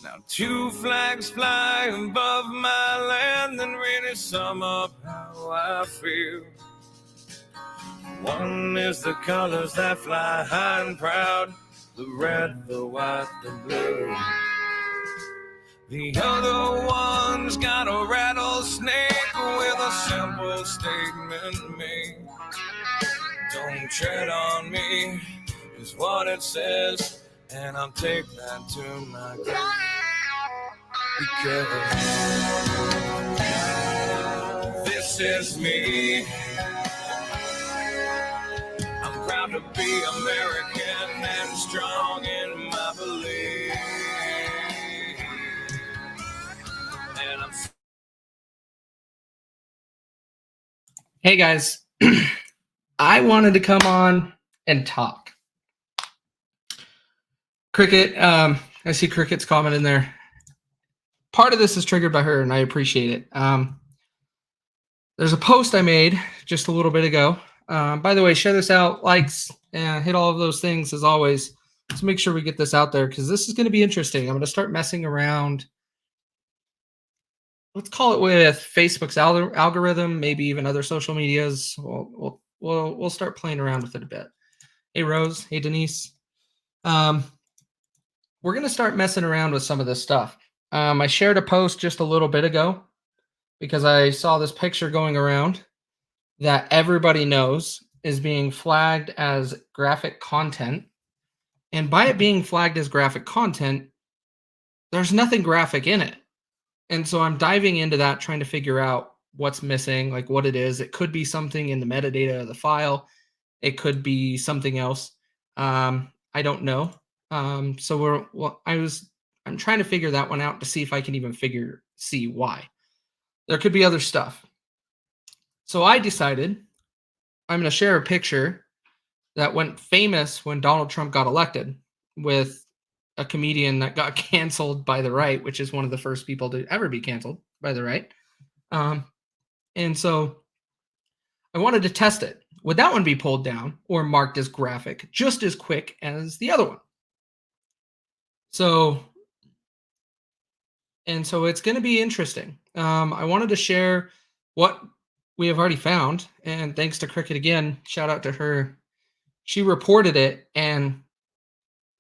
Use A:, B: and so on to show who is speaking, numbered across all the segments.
A: Now two flags fly above my land and really sum up how I feel. One is the colors that fly high and proud, the red, the white, the blue. The other one's got a rattlesnake with a simple statement made. Don't tread on me is what it says, and I'll take that to my grave. Because this is me. I'm proud to be American and strong in my belief. And I'm...
B: Hey guys, I wanted to come on and talk. Cricket, I see Cricket's comment in there. Part of this is triggered by her, and I appreciate it. There's a post I made just a little bit ago. By the way, share this out, likes, and hit all of those things as always. Let's make sure we get this out there because this is going to be interesting. I'm going to start messing around. Let's call it with Facebook's algorithm, maybe even other social medias. We'll start playing around with it a bit. Hey Rose, hey Denise. We're going to start messing around with some of this stuff. I shared a post just a little bit ago because I saw this picture going around that everybody knows is being flagged as graphic content. And by it being flagged as graphic content, there's nothing graphic in it. And so I'm diving into that, trying to figure out what's missing, like what it is. It could be something in the metadata of the file. It could be something else. I don't know. I'm trying to figure that one out to see if I can even see why. There could be other stuff. So I decided I'm going to share a picture that went famous when Donald Trump got elected with a comedian that got canceled by the right, which is one of the first people to ever be canceled by the right. And so I wanted to test it. Would that one be pulled down or marked as graphic just as quick as the other one? So it's going to be interesting. I wanted to share what we have already found. And thanks to Cricket again, shout out to her. She reported it and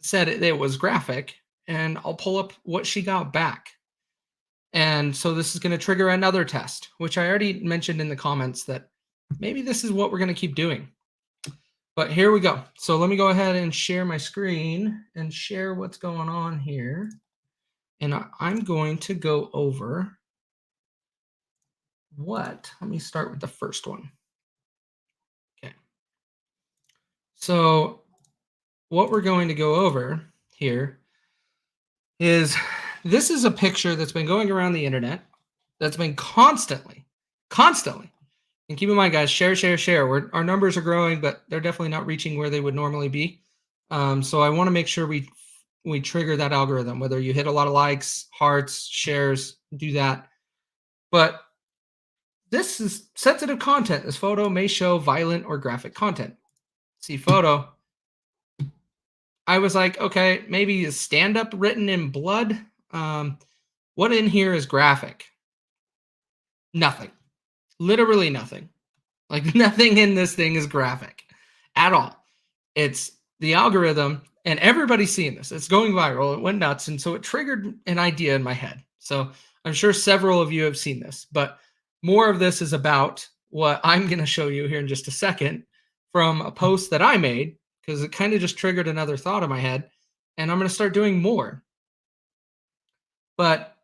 B: said it was graphic, and I'll pull up what she got back. And so this is going to trigger another test, which I already mentioned in the comments that maybe this is what we're going to keep doing. But here we go. So let me go ahead and share my screen and share what's going on here. And I'm going to go over let me start with the first one. Okay. So what we're going to go over here is this is a picture that's been going around the internet that's been constantly, and keep in mind, guys, share. Our numbers are growing, but they're definitely not reaching where they would normally be. So I want to make sure we trigger that algorithm, whether you hit a lot of likes, hearts, shares, do that. But this is sensitive content. This photo may show violent or graphic content. See photo. I was like, okay, maybe a stand-up written in blood. What in here is graphic? Nothing. Literally nothing. Like nothing in this thing is graphic at all. It's the algorithm, and everybody's seeing this. It's going viral. It went nuts, and so it triggered an idea in my head. So I'm sure several of you have seen this, but more of this is about what I'm going to show you here in just a second from a post that I made, because it kind of just triggered another thought in my head, and I'm going to start doing more. But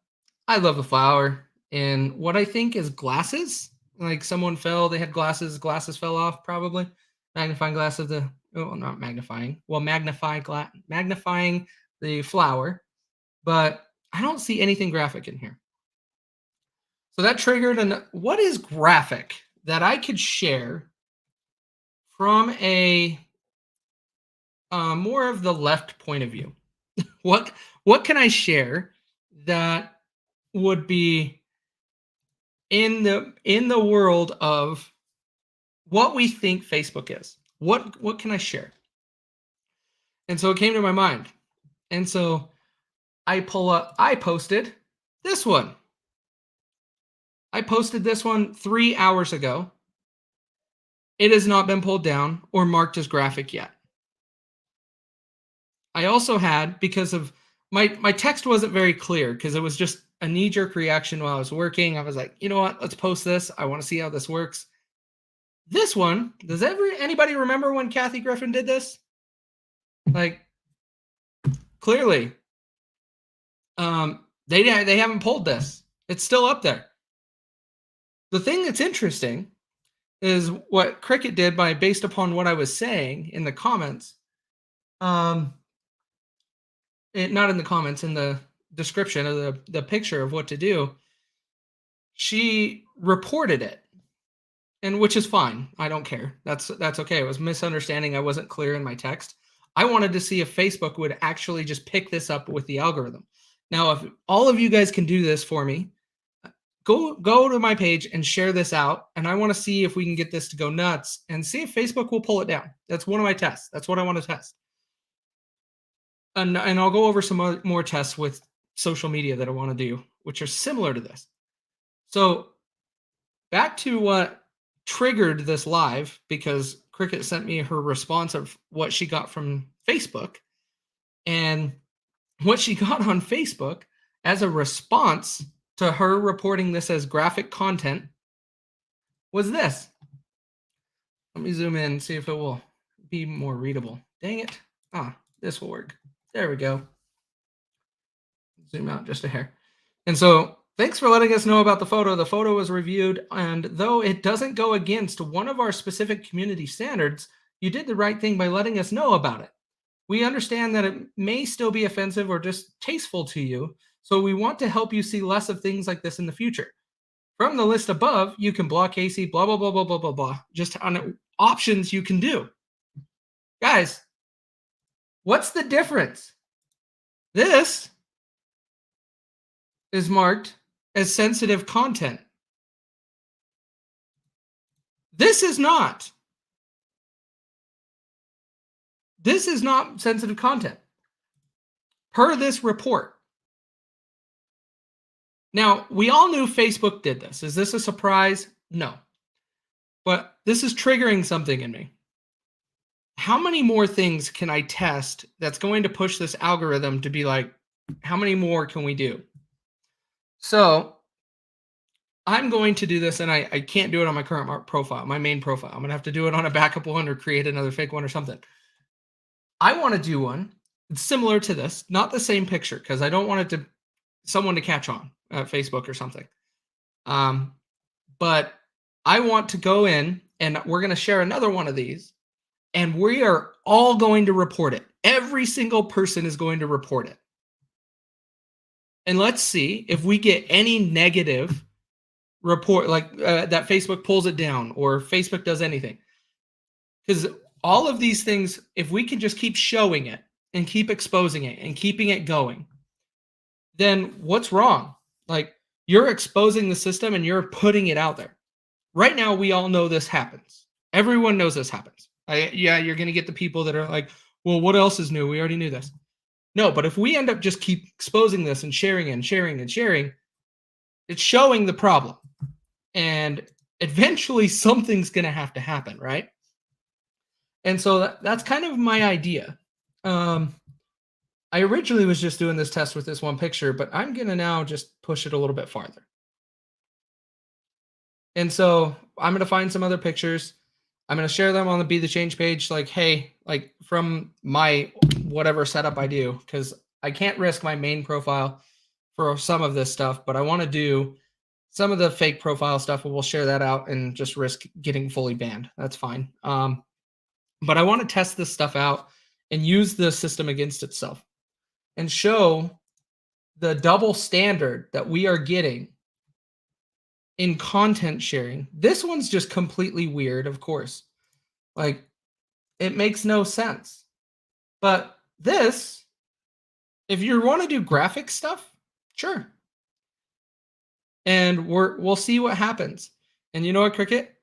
B: I love the flower, and what I think is glasses, like someone fell, they had glasses fell off, probably. Magnifying glass of the, oh, not magnifying, well, magnifying the flower, but I don't see anything graphic in here. So that triggered what is graphic that I could share from a more of the left point of view? What can I share that would be in the world of what we think Facebook is? What can I share? And so it came to my mind. And so I posted this one. I posted this one 3 hours ago. It has not been pulled down or marked as graphic yet. I also had, because of my text wasn't very clear because it was just a knee-jerk reaction while I was working. I was like, you know what? Let's post this. I want to see how this works. This one, does anybody remember when Kathy Griffin did this? Like, clearly, they haven't pulled this. It's still up there. The thing that's interesting is what Cricket did based upon what I was saying in the comments. Not in the comments, in the description of the picture of what to do. She reported it, and which is fine. I don't care. That's okay. It was misunderstanding. I wasn't clear in my text. I wanted to see if Facebook would actually just pick this up with the algorithm. Now, if all of you guys can do this for me, go to my page and share this out. And I want to see if we can get this to go nuts and see if Facebook will pull it down. That's one of my tests. That's what I want to test. And I'll go over some more tests with social media that I want to do, which are similar to this. So back to what triggered this live, because Cricket sent me her response of what she got from Facebook. And what she got on Facebook as a response to her reporting this as graphic content was this. Let me zoom in and see if it will be more readable. Dang it. This will work. There we go. Zoom out just a hair. And so, thanks for letting us know about the photo. The photo was reviewed, and though it doesn't go against one of our specific community standards, you did the right thing by letting us know about it. We understand that it may still be offensive or distasteful to you, so we want to help you see less of things like this in the future. From the list above, you can block Kaecey, blah, blah, blah, blah, blah, blah, blah, just on options you can do. Guys, what's the difference? This is marked as sensitive content. This is not. This is not sensitive content per this report. Now, we all knew Facebook did this. Is this a surprise? No. But this is triggering something in me. How many more things can I test that's going to push this algorithm to be like, how many more can we do? So I'm going to do this, and I can't do it on my current profile, my main profile. I'm going to have to do it on a backup one or create another fake one or something. I want to do one similar to this, not the same picture, because I don't want someone to catch on at Facebook or something. But I want to go in, and we're going to share another one of these, and we are all going to report it. Every single person is going to report it. And let's see if we get any negative report, like that Facebook pulls it down or Facebook does anything. Because all of these things, if we can just keep showing it and keep exposing it and keeping it going, then what's wrong? Like, you're exposing the system and you're putting it out there. Right now, we all know this happens. Everyone knows this happens. You're going to get the people that are like, well, what else is new? We already knew this. No, but if we end up just keep exposing this and sharing and sharing and sharing, it's showing the problem. And eventually something's going to have to happen, right? And so that's kind of my idea. I originally was just doing this test with this one picture, but I'm going to now just push it a little bit farther. And so I'm going to find some other pictures. I'm going to share them on the Be the Change page. Like, hey, like from my whatever setup I do, because I can't risk my main profile for some of this stuff, but I want to do some of the fake profile stuff. We'll share that out and just risk getting fully banned. That's fine. But I want to test this stuff out and use the system against itself and show the double standard that we are getting in content sharing. This one's just completely weird, of course. Like, it makes no sense. But this, if you want to do graphic stuff, sure. And we'll see what happens. And you know what, Cricket?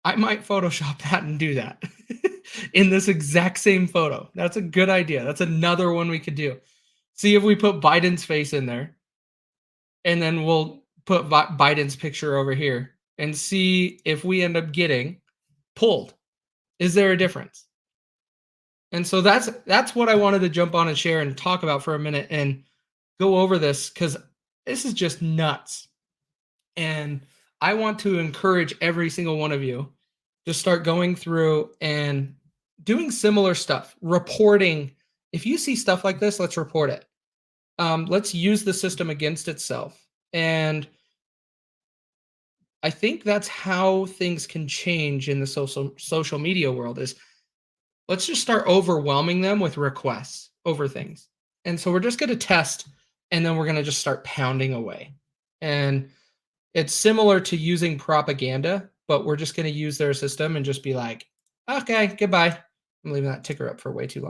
B: I might Photoshop that and do that in this exact same photo. That's a good idea. That's another one we could do. See if we put Biden's face in there, and then we'll put Biden's picture over here and see if we end up getting pulled. Is there a difference? And so that's what I wanted to jump on and share and talk about for a minute and go over this, because this is just nuts. And I want to encourage every single one of you to start going through and doing similar stuff, reporting. If you see stuff like this, let's report it. Let's use the system against itself. And I think that's how things can change in the social media world. Is let's just start overwhelming them with requests over things. And so we're just going to test, and then we're going to just start pounding away. And it's similar to using propaganda, but we're just going to use their system and just be like, okay, goodbye. I'm leaving that ticker up for way too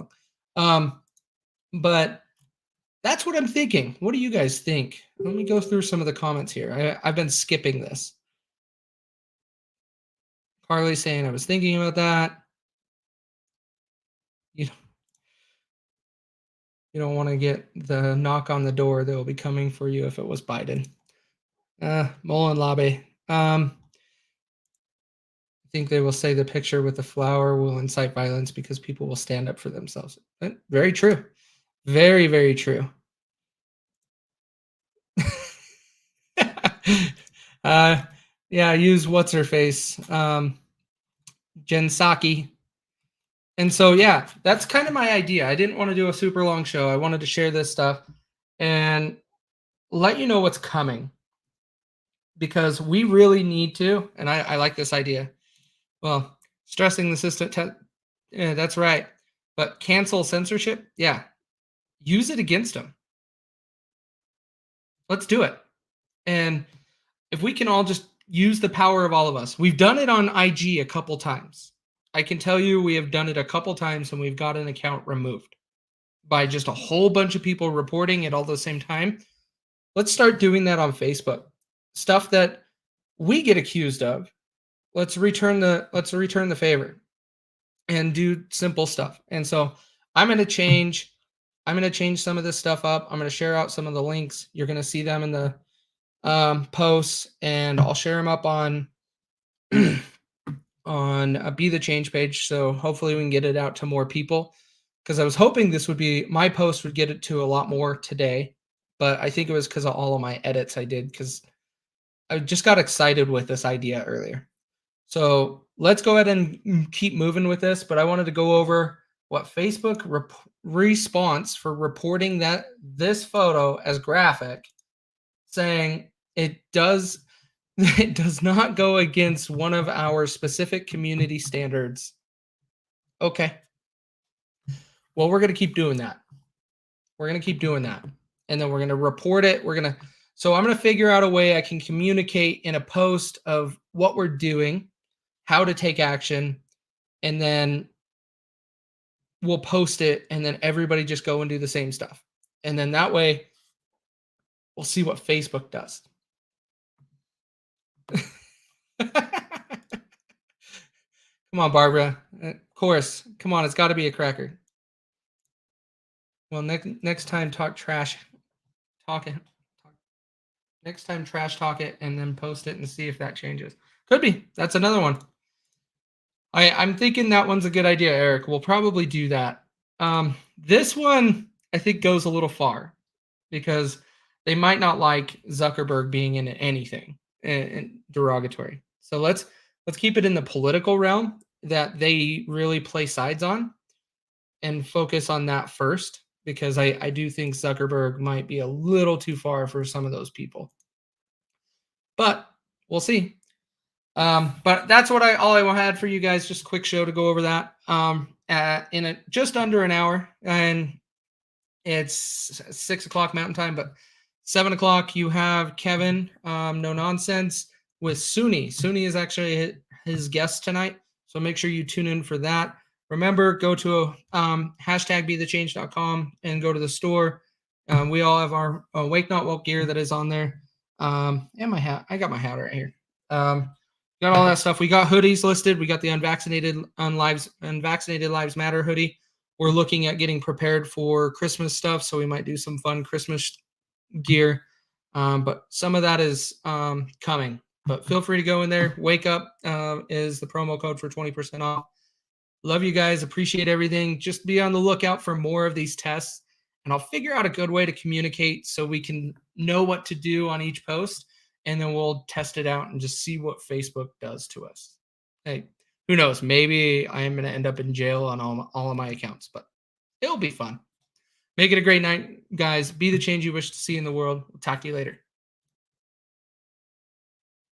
B: long. But that's what I'm thinking. What do you guys think? Let me go through some of the comments here. I've been skipping this. Carly's saying, I was thinking about that. You don't want to get the knock on the door that will be coming for you if it was Biden. Mullen Lobby. I think they will say the picture with the flower will incite violence because people will stand up for themselves. Very true. Very, very true. Yeah, use what's her face, Jen Psaki. And so, yeah, that's kind of my idea. I didn't want to do a super long show. I wanted to share this stuff and let you know what's coming, because we really need to. And I like this idea. Well, stressing the system. Yeah, that's right. But cancel censorship. Yeah. Use it against them. Let's do it. And if we can all just use the power of all of us. We've done it on IG a couple times. I can tell you we have done it a couple times and we've got an account removed by just a whole bunch of people reporting it all at the same time. Let's start doing that on Facebook. Stuff that we get accused of. Let's return the favor and do simple stuff. And so I'm going to change some of this stuff up. I'm going to share out some of the links. You're going to see them in the posts, and I'll share them up on on a Be the Change page. So hopefully we can get it out to more people, because I was hoping my post would get it to a lot more today, but I think it was because of all of my edits I did, because I just got excited with this idea earlier. So let's go ahead and keep moving with this, but I wanted to go over what Facebook response for reporting this photo as graphic, saying it does not go against one of our specific community standards. Okay. Well, we're going to keep doing that. And then we're going to report it. So I'm going to figure out a way I can communicate in a post of what we're doing, how to take action, and then we'll post it, and then everybody just go and do the same stuff. And then that way we'll see what Facebook does. Come on, Barbara. Of course. Come on, it's got to be a cracker. Well, next time talk it. Next time trash talk it and then post it and see if that changes. Could be. That's another one. I'm thinking that one's a good idea, Eric. We'll probably do that. This one I think goes a little far, because they might not like Zuckerberg being in anything derogatory. So let's keep it in the political realm that they really play sides on, and focus on that first, because I do think Zuckerberg might be a little too far for some of those people. But we'll see. But that's what all I had for you guys. Just a quick show to go over that. In just under an hour, and it's 6 o'clock Mountain Time, but 7 o'clock you have Kevin, No Nonsense, with Suni. Suni is actually his guest tonight, so make sure you tune in for that. Remember, go to #BeTheChange.com and go to the store. We all have our Wake Not Woke gear that is on there. And my hat. I got my hat right here. Got all that stuff. We got hoodies listed. We got the Unvaccinated Lives Matter hoodie. We're looking at getting prepared for Christmas stuff, so we might do some fun Christmas gear. But some of that is coming. But feel free to go in there. Wake Up is the promo code for 20% off. Love you guys. Appreciate everything. Just be on the lookout for more of these tests, and I'll figure out a good way to communicate so we can know what to do on each post, and then we'll test it out and just see what Facebook does to us. Hey, who knows? Maybe I am going to end up in jail on all of my accounts, but it'll be fun. Make it a great night, guys. Be the change you wish to see in the world. We'll talk to you later.